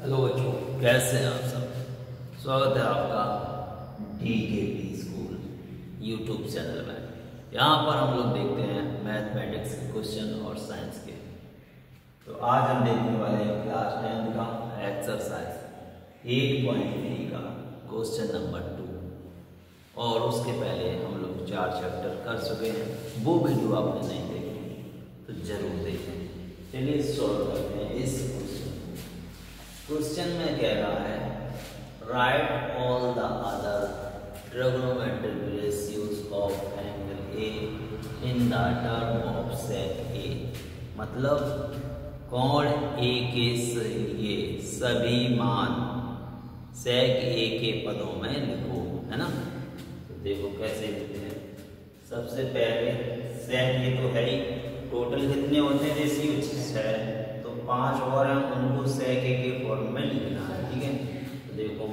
Hello बच्चों, कैसे हैं आप सब। स्वागत है आपका DKP स्कूल यूट्यूब चैनल में। यहाँ पर हम लोग देखते हैं मैथमेटिक्स के क्वेश्चन और साइंस के। तो आज हम देखने वाले हैं क्लास 10 का एक्सरसाइज 8.3 का क्वेश्चन नंबर 2। और उसके पहले हम लोग 4 चैप्टर कर चुके हैं। वो वीडियो आपने नहीं देखी तो जरूर देखें। चलिए सॉल्व करते हैं इस क्वेश्चन में कह रहा है right all the other trigonometric ratios of angle A in the term of sec A. मतलब कोण ए के लिए सभी मान सेक ए के पदों में लिखो, है ना। तो देखो कैसे लिखते हैं। सबसे पहले सेक ए तो है ही, टोटल कितने होते हैं रेशियो 6, तो 5 और हैं, उनको सेक ए के फॉर्म में लिखना है। ठीक है, तो देखो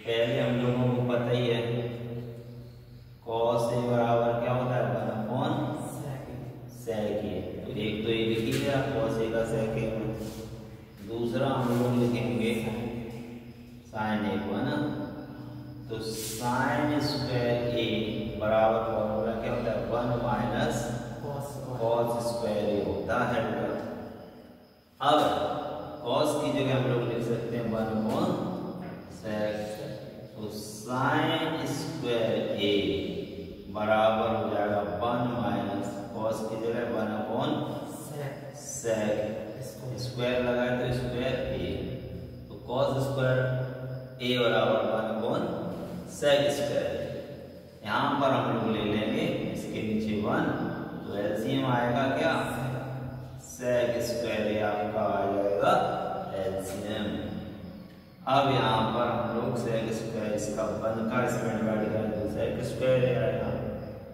पहले हम लोगों को पता ही है cos ए बराबर क्या होता है 1/sec ए। तो एक तो ये लिख ही गया cos ए का sec ए में। दूसरा हम लोग लिखेंगे sin ए को, है ना। तो sin स्क्वायर ए बराबर फॉर्मूला क्या होता है 1 - cos स्क्वायर ए होता है। अब cos की जगह हम लोग लिख सकते हैं 1/sec। तो sin स्क्वायर ए बराबर हो जाएगा 1 - cos की जगह 1/sec। स्क्वायर लगाए तो स्क्वायर ए, तो cos स्क्वायर ए बराबर 1/sec स्क्वायर। यहाँ पर हम लोग ले लेंगे इसके नीचे 1, तो एलसीएम आएगा क्या sec स्क्वायर ए आपका आ जाएगा एलसीएम। अब यहाँ पर हम लोग sec स्क्वायर इसका 1 का इसमें डिवाइड करें तो sec स्क्वायर ए आएगा।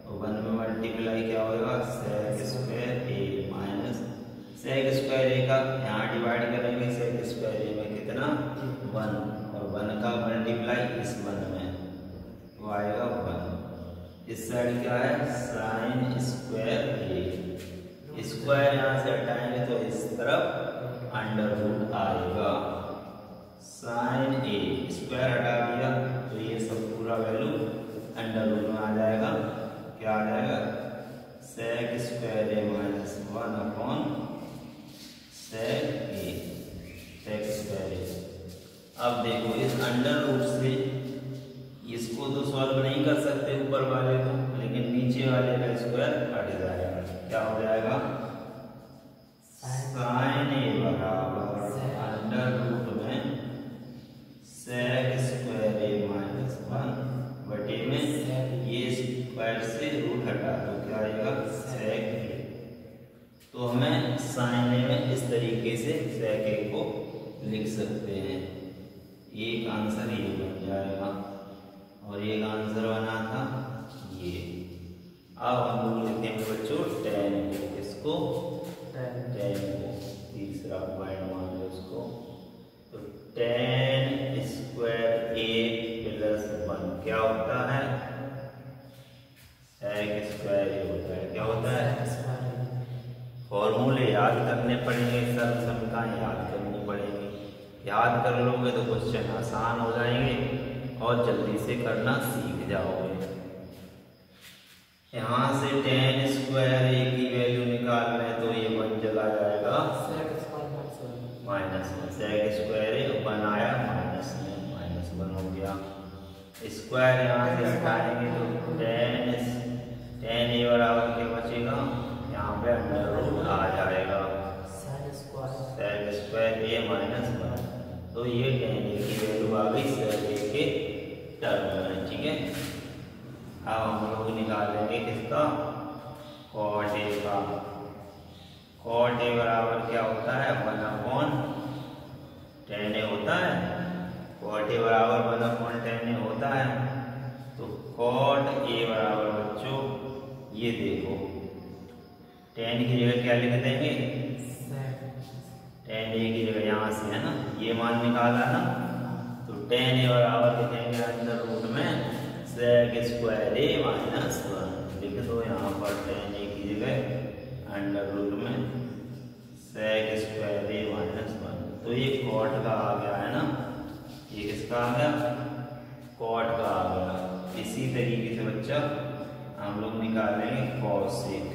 तो 1 में मल्टीप्लाई क्या होगा sec स्क्वायर ए माइनस sec स्क्वायर ए का यहाँ डिवाइड करेंगे sec स्क्वायर ए में कितना 1, और 1 का मल्टीप्लाई इस 1 में तो आएगा 1। इस साइड क्या है sin स्क्वायर ए, स्क्वायर यहाँ से हटाएंगे तो इस तरफ अंडर रूट आएगा। साइन ए स्क्वायर हटा दिया तो ये सब पूरा वैल्यू अंडर रूट में आ जाएगा। क्या आ जाएगा sec स्क्वायर ए माइनस 1/sec ए, sec स्क्वायर ए। अब देखो इस अंडर रूट से इसको तो सॉल्व नहीं कर सकते ऊपर वाले को, लेकिन नीचे वाले का स्क्वायर कट जाएगा। क्या हो जाएगा sin ए बराबर अंडर रूट में sec स्क्वायर ए माइनस 1 में ये स्क्वायर से रूट हटा तो क्या आएगा sec ए। तो हमें sin ए में इस तरीके से sec ए को लिख सकते हैं। एक आंसर ये बन जाएगा और एक आंसर बना था ये। अब हम लोग लिखेंगे बच्चों tan को, किसको tan को, तीसरा पॉइंट मान लो इसको। तो tan स्क्वायर ए प्लस 1 क्या होता है sec स्क्वायर ए होता है। क्या होता है फॉर्मूले याद करने पड़ेंगे, सब समीकरण याद करनी पड़ेंगी। याद कर लोगे तो क्वेश्चन आसान हो जाएंगे और जल्दी से करना सीख जाओगे। यहाँ से tan स्क्वायर ए की वैल्यू निकाल रहे हैं तो ये 1 चला जाएगा माइनस में, sec स्क्वायर ए 1 आया माइनस में, -1 हो गया। स्क्वायर यहाँ से हटाएंगे तो tan ए बराबर क्या बचेगा, यहाँ पे अंडर रूट आ जाएगा sec स्क्वायर ए माइनस 1। तो ये tan ए की वैल्यू आ गई sec ए के टर्म में। ठीक है, अब हम लोग निकालेंगे किसका cot ए का। cot ए बराबर क्या होता है 1/tan ए होता है। cot ए बराबर 1/tan ए होता है। तो cot ए बराबर बच्चों ये देखो tan की जगह क्या लिख देंगे tan ए की जगह यहाँ से, है ना, ये मान निकाला ना। तो tan ए बराबर लिखेंगे अंडर रूट में sec स्क्वायर ए माइनस 1 लिख दो। यहाँ पर tan ए की जगह अंडर रूट में sec स्क्वायर ए माइनस 1। तो ये cot का आ गया किसका आ गया, कॉट का आ गया। इसी तरीके से बच्चा हम लोग निकालेंगे कॉसेक।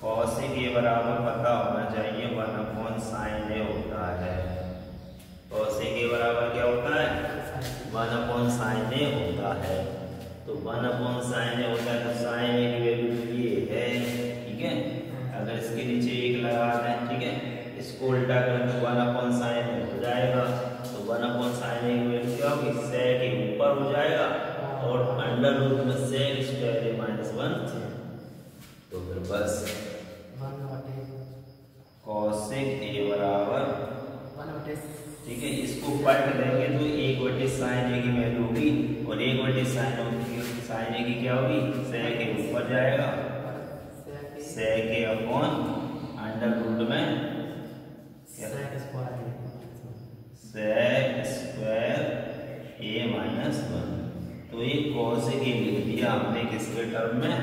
कॉसेक ये बराबर पता होना चाहिए 1/sin A होता है। कॉसेक ये बराबर क्या होता है, 1/sin A होता है। तो 1/sin A होता है तो sin A की वैल्यू ये है, ठीक है। अगर इसके नीचे 1 लगा दें, ठीक है, इसको उल्टा करें तो 1/sin A हो जाएगा। तो 1/sin A की वैल्यू क्या होगी, sec के ऊपर हो जाएगा और अंडर रूट में sec स्क्वायर A -1, तो फिर बस cosec A बराबर, ठीक है, इसको पलट देंगे तो 1/sin A की वैल्यू होगी और 1/sin A की क्या होगी, sec के ऊपर जाएगा, sec A upon under root में sec स्क्वायर A -1। तो ये cosec A लिख दिया हमने किसके टर्म में,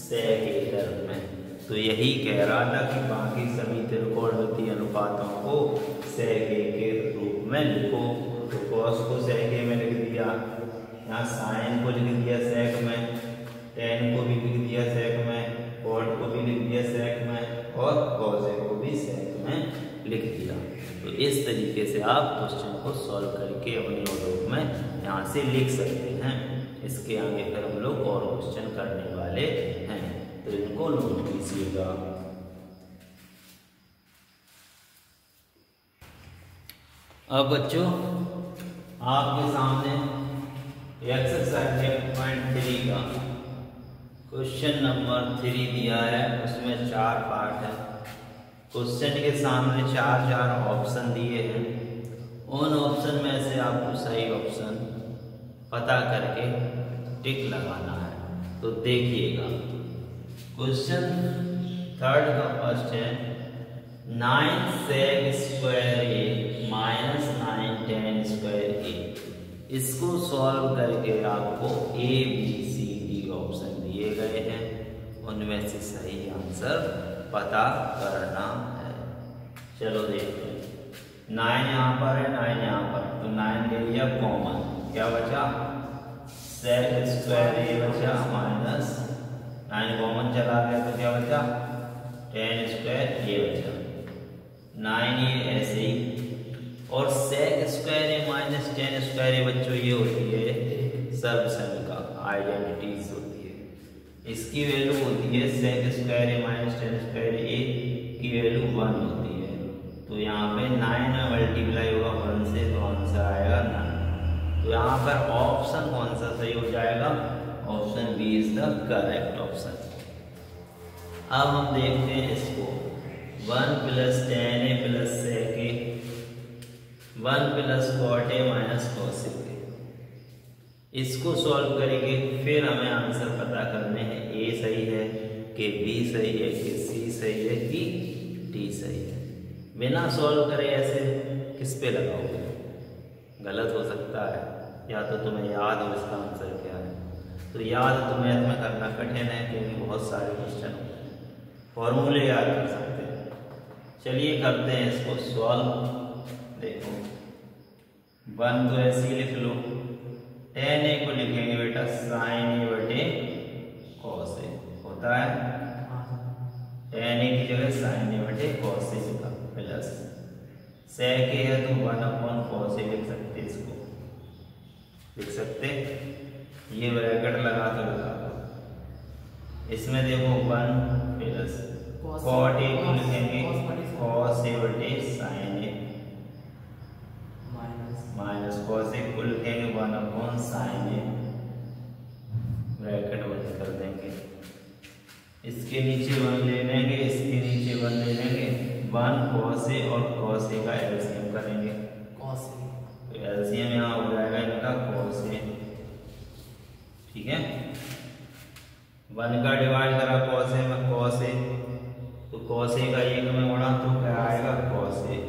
sec A टर्म में। तो यही कह रहा था कि बाकी सभी त्रिकोणमितीय अनुपातों को sec A के रूप में लिखो। तो cos को sec A में लिख दिया, यहाँ sin को लिख दिया sec में, tan को भी लिख दिया sec में, cot को भी लिख दिया sec में और cosec को भी sec में लिख दिया। तो इस तरीके से आप क्वेश्चन को सॉल्व करके अपने नोटबुक में यहाँ से लिख सकते हैं। इसके आगे फिर हम लोग और क्वेश्चन करने वाले हैं, तो इनको नोट कीजिएगा। अब बच्चों आपके सामने एक्सरसाइज 8.3 का क्वेश्चन नंबर 3 दिया है, उसमें 4 पार्ट है। क्वेश्चन के सामने 4 ऑप्शन दिए हैं, उन ऑप्शन में से आपको सही ऑप्शन पता करके टिक लगाना है। तो देखिएगा क्वेश्चन 3 का फर्स्ट है 9 sec square A -9 tan square A। इसको सॉल्व करके आपको A B C D option दिए गए हैं, उनमें से सही आंसर पता करना है। चलो देखते हैं। 9 यहाँ पर है, 9 यहाँ पर, तो 9 ले लिया कॉमन, क्या बचा, sec स्क्वायर A बचा माइनस 9 कॉमन चला गया तो क्या बचा, tan स्क्वायर A बचा। 9 ये ऐसे ही, और sec square A minus tan square A बच्चों ये होती है सर्वसमीका, आइडेंटिटीज होती है। इसकी वैल्यू होती है sec square A minus tan square A की वैल्यू 1 होती है। तो यहाँ पे 9 में मल्टीप्लाई होगा 1 से, तो आंसर आएगा 9। तो यहाँ पर ऑप्शन कौन सा सही हो जाएगा, option B is the correct option. अब हम देखते हैं इसको 1 + tan A + sec A, 1 + cot A - cosec A। इसको सॉल्व करेंगे, फिर हमें आंसर पता करने हैं A सही है कि B सही है कि C सही है कि D सही है। बिना सॉल्व करे ऐसे किस पे लगाओगे, गलत हो सकता है। या तो तुम्हें याद हो इसका आंसर क्या है, तो याद तो मैथ में करना कठिन है क्योंकि बहुत सारे क्वेश्चन होते हैं, फॉर्मूले याद कर सकते हैं। चलिए करते हैं इसको सॉल्व। देखो 1 तो ऐसे ही लिख लो, tan A को लिखेंगे बेटा sin A / cos A होता है, tan A की जगह sin A / cos A लिखा, प्लस sec A है तो 1/cos A लिख सकते, इसको लिख सकते, ये ब्रैकेट लगा कर लगा। इसमें देखो 1 प्लस cot A को लिखेंगे cos A / sin A minus cos A को लिखेंगे 1/sin A, ब्रैकेट बंद कर देंगे। इसके नीचे 1 ले लेंगे, इसके नीचे 1 ले लेंगे, 1 cos A और cos A का एलसीएम करेंगे, तो एलसीएम यहाँ हो जाएगा इनका cos A, ठीक है। 1 का डिवाइड करा cos A में cos A, तो cos A का 1 में गुणा तो क्या आएगा cos A,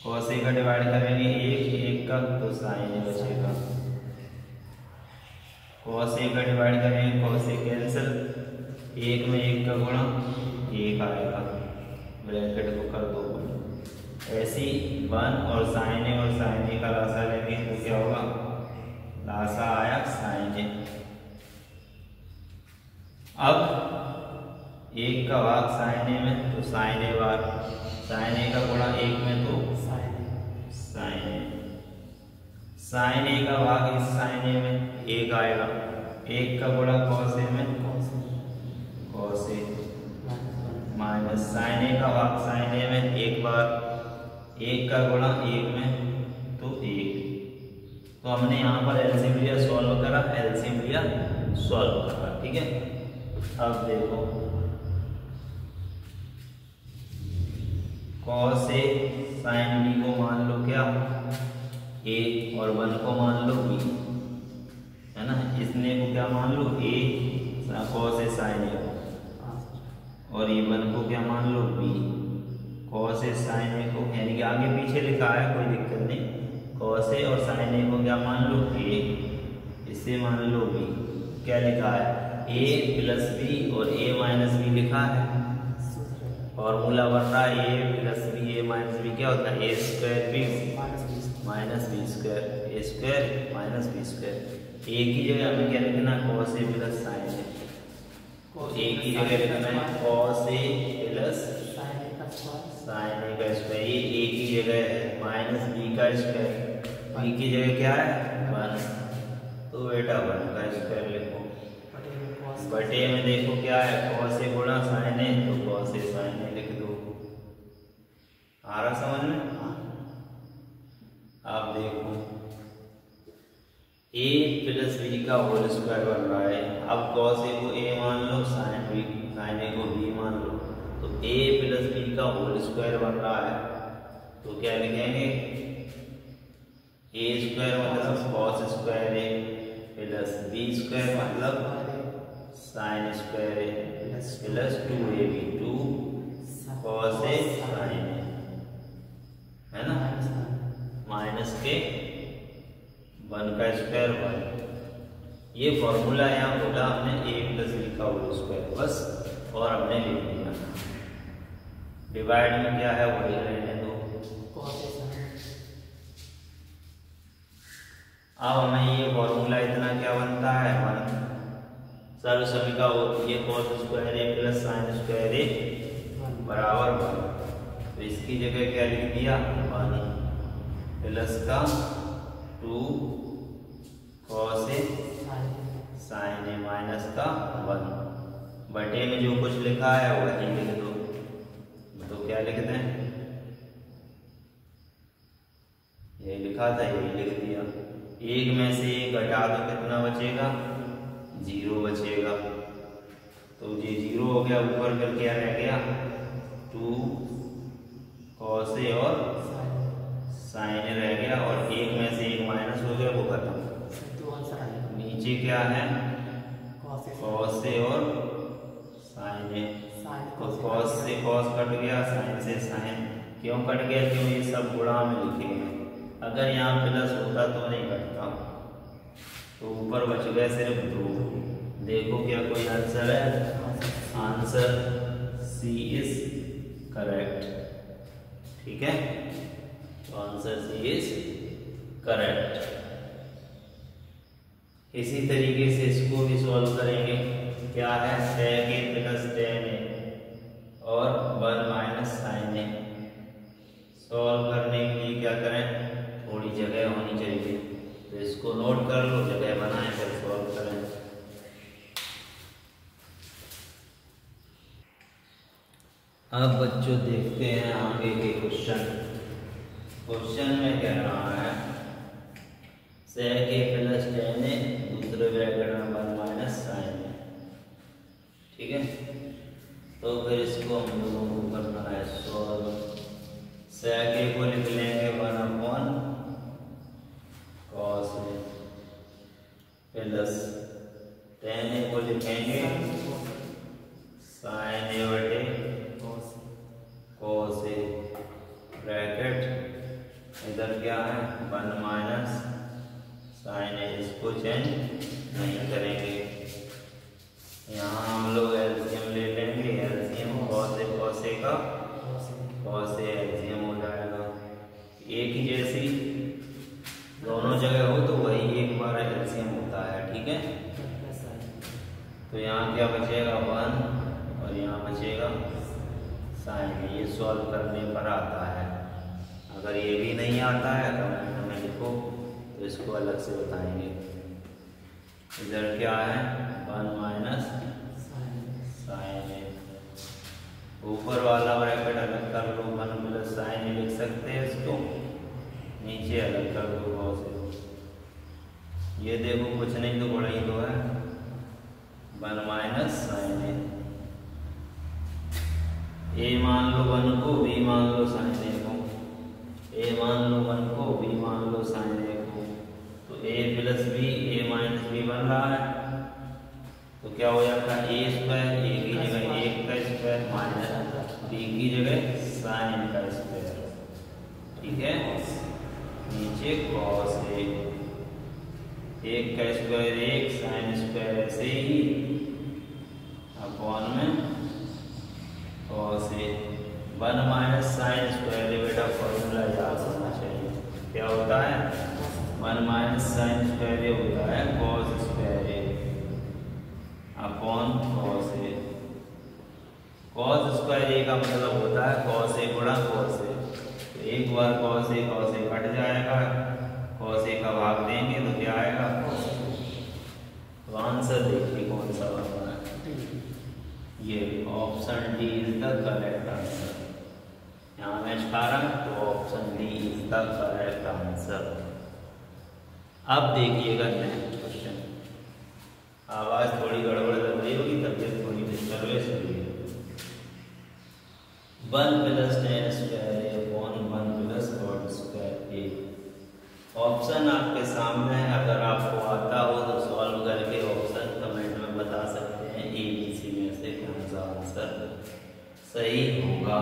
cos A का डिवाइड करेंगे 1 का तो sin A बचेगा, cos A का डिवाइड करेंगे cos A कैंसिल, 1 में 1 का गुणा 1 आएगा, ब्रैकेट को कर दो। ऐसी 1 और साइन ए का लासा लेंगे तो क्या होगा, लासा आया साइन ए। अब 1 का भाग साइन ए में तो sign A bar, sign A का गुणा 1 में तो साइन ए, साइन ए का भाग इस साइन ए में 1 आएगा, 1 का गुणा कॉस ए में cos A, minus sign A का भाग साइन ए में 1 बार, 1 का गुणा 1 में तो 1। तो हमने यहाँ पर एलसीएम लिया, सॉल्व करा, एलसीएम लिया, सॉल्व करा। ठीक है, अब देखो कॉस ए साइन बी को मान लो क्या ए और 1 को मान लो बी, है ना। इसने को क्या मान लो ए, कॉस ए साइन ए, और ये 1 को क्या मान लो बी, कॉस ए साइन ए को, यानी कि आगे पीछे लिखा है कोई दिक्कत नहीं। कॉस ए और साइन ए को क्या मान लो ए, इसे मान लो बी। क्या लिखा है, ए प्लस बी और ए माइनस बी लिखा है। फॉर्मूला बन रहा है A plus B A minus B, क्या होता है A square B minus B square, A square minus B square. A की जगह हमें क्या लिखना है, cos A plus sin A, A की जगह लिखना है cos A plus sin A का स्क्वायर, ये ए की जगह है माइनस बी का स्क्वायर, बी की जगह क्या है 1, तो बेटा 1 का स्क्वायर लिखो, बटे में देखो क्या है कॉस ए गुणा साइन ए, तो कॉस ए साइन ए लिख दो। आ रहा समझ में। आप देखो ए प्लस बी का होल स्क्वायर बन रहा है। अब कॉस ए को ए मान लो, साइन ए को बी मान लो, तो ए प्लस बी का होल स्क्वायर बन रहा है, तो क्या लिखेंगे ए स्क्वायर मतलब कॉस स्क्वायर ए प्लस बी स्क्वायर मतलब sine square A plus 2ab 2 cos A sign ए, है ना, माइनस के 1 का स्क्वायर 1। ये फॉर्मूला यहाँ बोला हमने ए प्लस बी का होल स्क्वायर बस, और हमने लिख दिया। डिवाइड में क्या है वही रहने दो। अब हमें ये फॉर्मूला इतना क्या बनता है 1, सर्व सभी का ये कॉस स्क्वायर ए प्लस साइन स्क्वायर ए बराबर 1, तो इसकी जगह क्या लिख दिया 1 प्लस का 2 cos A sign A minus का 1, बटे में जो कुछ लिखा है वही लिख दो। तो क्या लिखते हैं, ये लिखा था यही लिख दिया। 1 में से 1 घटा दो कितना बचेगा 0 बचेगा, तो ये 0 हो गया, ऊपर फिर क्या रह गया 2 कॉस ए और साइन ए रह गया, और 1 में से 1 माइनस हो गया वो खत्म। नीचे क्या है कॉस ए और साइन ए, तो कॉस से कॉस कट गया, साइन से साइन, क्यों कट गया, क्यों ये सब गुणा में लिखे हैं। अगर यहाँ प्लस होता तो नहीं कटता, तो ऊपर बच गया सिर्फ 2। देखो क्या कोई आंसर है, आंसर सी इज करेक्ट। ठीक है, तो आंसर सी इज करेक्ट। इसी तरीके से इसको भी सॉल्व करेंगे। क्या है sec a plus tan a और 1 माइनस साइन ए। सॉल्व करने के लिए क्या करें, थोड़ी जगह होनी चाहिए, तो इसको नोट कर लो, जगह बनाएं फिर सॉल्व करें। अब बच्चों देखते हैं आगे के क्वेश्चन। क्वेश्चन में कह रहा है sec a plus tan a दूसरे ब्रैकेट में 1 माइनस साइन ए। ठीक है, तो फिर इसको हम लोगों को करना है सॉल्व। sec a को लिख लेंगे 1/cos a plus tan a को लिखेंगे sin a बटे cos a, ब्रैकेट इधर क्या है 1 माइनस साइन ए, इसको चेंज नहीं करेंगे। यहाँ हम लोग एलसीएम ले लेंगे, एलसीएम cos a का cos a एलसीएम हो जाएगा, तो यहाँ क्या बचेगा 1 और यहाँ बचेगा साइन। ये सॉल्व करने पर आता है। अगर ये भी नहीं आता है कमेंट में लिखो तो इसको अलग से बताएंगे। इधर क्या है 1 माइनस साइन ए। ऊपर वाला ब्रैकेट अलग कर लो 1 प्लस साइन ए लिख सकते हैं इसको, नीचे अलग कर दो cos ए। ये देखो कुछ नहीं तो बड़ा ही तो है 1 माइनस साइन ए। ए मान लो 1 को, बी मान लो साइन ए को। ए मान लो 1 को, बी मान लो साइन ए को। तो ए plus B, A minus B बन रहा है। तो क्या हो जाता है ए स्क्वायर, ए की जगह 1 का स्क्वायर माइनस बी की जगह साइन का स्क्वायर। ठीक है, नीचे cos ए, 1 का स्क्वायर 1 साइन स्क्वायर ऐसे ही अपॉन में cos ए। 1 माइनस साइन स्क्वायर बेटा फॉर्मूला याद होना चाहिए। क्या होता है 1 माइनस साइन स्क्वायर ये होता है cos स्क्वायर ए अपॉन cos ए। cos स्क्वायर ए का मतलब होता है cos ए गुणा cos ए। तो एक बार cos ए कट जाएगा, cos ए का भाग देंगे तो क्या आएगा cos ए। तो आंसर देखिए कौन सा बन रहा है, ये option D is the correct answer. यहाँ मैच खा रहा है तो option D is the correct answer. अब देखिएगा नेक्स्ट क्वेश्चन। आवाज थोड़ी गड़बड़ लग रही होगी, तबीयत थोड़ी डिस्टर्बेंस हुई है। 1 प्लस tan स्क्वायर ए अपॉन 1 प्लस cot स्क्वायर ए। ऑप्शन आपके सामने है, अगर आपको आता हो तो सॉल्व करके ऑप्शन कमेंट में बता सकते हैं ए बी सी में से कौन सा आंसर सही होगा।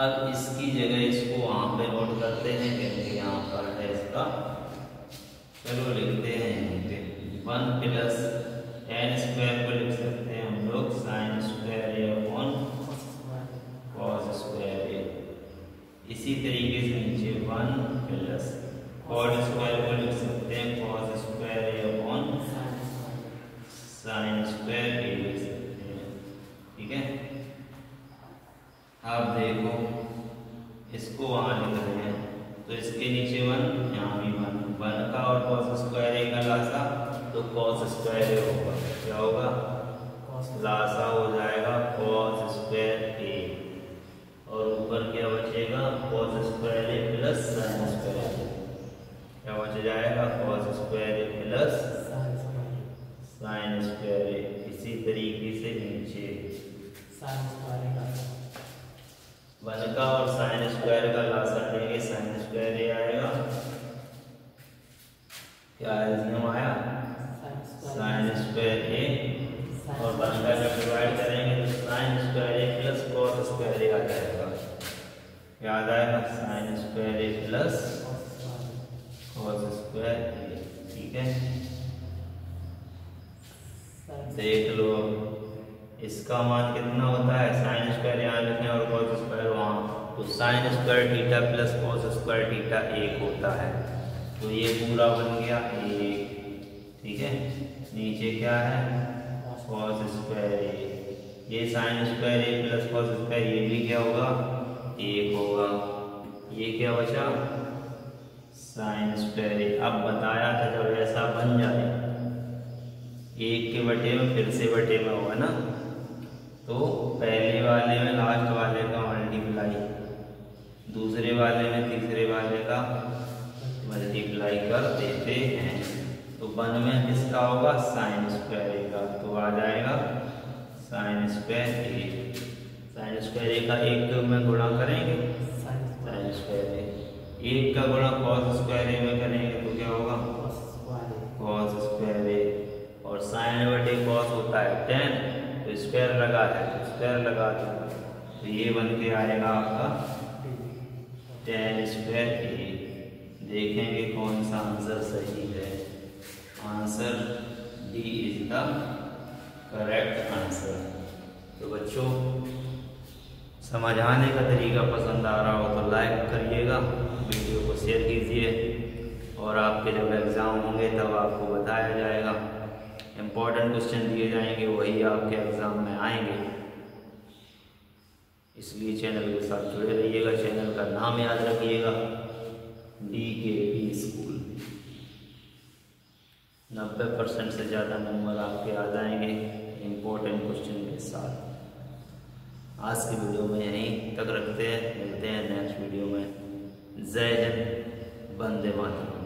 अब इसकी जगह इसको वहां पे नोट करते हैं क्योंकि यहाँ पर है इसका। चलो लिखते हैं यहाँ पे 1 प्लस tan स्क्वायर को लिख सकते हैं हम लोग साइन स्क्वायर ए अपॉन cos स्क्वायर ए। इसी तरीके से नीचे 1 प्लस cot स्क्वायर को लिख सकते हैं cos स्क्वायर ए अपॉन साइन स्क्वायर ए लिख सकते हैं। ठीक है, आप देखो इसको वहां लिख रहे हैं तो इसके नीचे 1, यहाँ भी 1 का और cos स्क्वायर ए का लासा तो cos स्क्वायर ए होगा। क्या होगा लासा हो जाएगा cos स्क्वायर ए और ऊपर क्या बचेगा cos स्क्वायर ए प्लस साइन स्क्वायर ए। क्या बच जाएगा cos स्क्वायर ए प्लस साइन स्क्वायर ए। इसी तरीके से नीचे 1 का और साइन स्क्वायर का लासा लेंगे, साइन स्क्वायर ए आएगा। क्या नियम आया साइन स्क्वायर ए और 1 का जब डिवाइड करेंगे तो साइन स्क्वायर ए प्लस cos स्क्वायर ए आ जाएगा। याद आएगा साइन स्क्वायर ए प्लस cos स्क्वायर ए। ठीक है, देख लो इसका मान कितना होता है, साइन स्क्वायर यहाँ लिखें और cos स्क्वायर वहाँ, तो sine square theta plus cos square theta 1 होता है। तो ये पूरा बन गया 1। ठीक है, नीचे क्या है cos स्क्वायर ए, ये साइन स्क्वायर ए प्लस cos स्क्वायर ये भी क्या होगा 1 होगा। ये क्या बचा साइन स्क्वायर ए। अब बताया था जब ऐसा बन जाए 1 के बटे में फिर से बटे में होगा ना, तो पहले वाले में लास्ट वाले का मल्टीप्लाई, दूसरे वाले में तीसरे वाले का मल्टीप्लाई कर देते हैं। तो 1 में किसका होगा साइन स्क्वायर ए का, तो आ जाएगा साइन स्क्वायर ए। साइन स्क्वायर ए का 1 में गुणा करेंगे साइन स्क्वायर ए, 1 का गुणा cos स्क्वायर ए में करेंगे तो क्या होगा cos स्क्वायर ए। और साइन बटे cos होता है tan, तो स्क्वायर लगा है तो स्क्वायर लगा दो, तो ये बन के आएगा आपका tan स्क्वायर ए। देखेंगे कौन सा आंसर सही है। Answer D is the correct answer. तो बच्चों समझाने का तरीका पसंद आ रहा हो तो लाइक करिएगा, वीडियो को शेयर कीजिए और आपके जब एग्ज़ाम होंगे तब आपको बताया जाएगा। इम्पोर्टेंट क्वेश्चन दिए जाएंगे, वही आपके एग्ज़ाम में आएंगे। इसलिए चैनल के साथ जुड़े रहिएगा। चैनल का नाम याद रखिएगा, DKP स्कूल। 90% से ज़्यादा नंबर आपके आ जाएंगे इम्पोर्टेंट क्वेश्चन के साथ। आज की वीडियो में यहीं तक रखते हैं, मिलते हैं नेक्स्ट वीडियो में। जय हिंद, वंदे मातरम।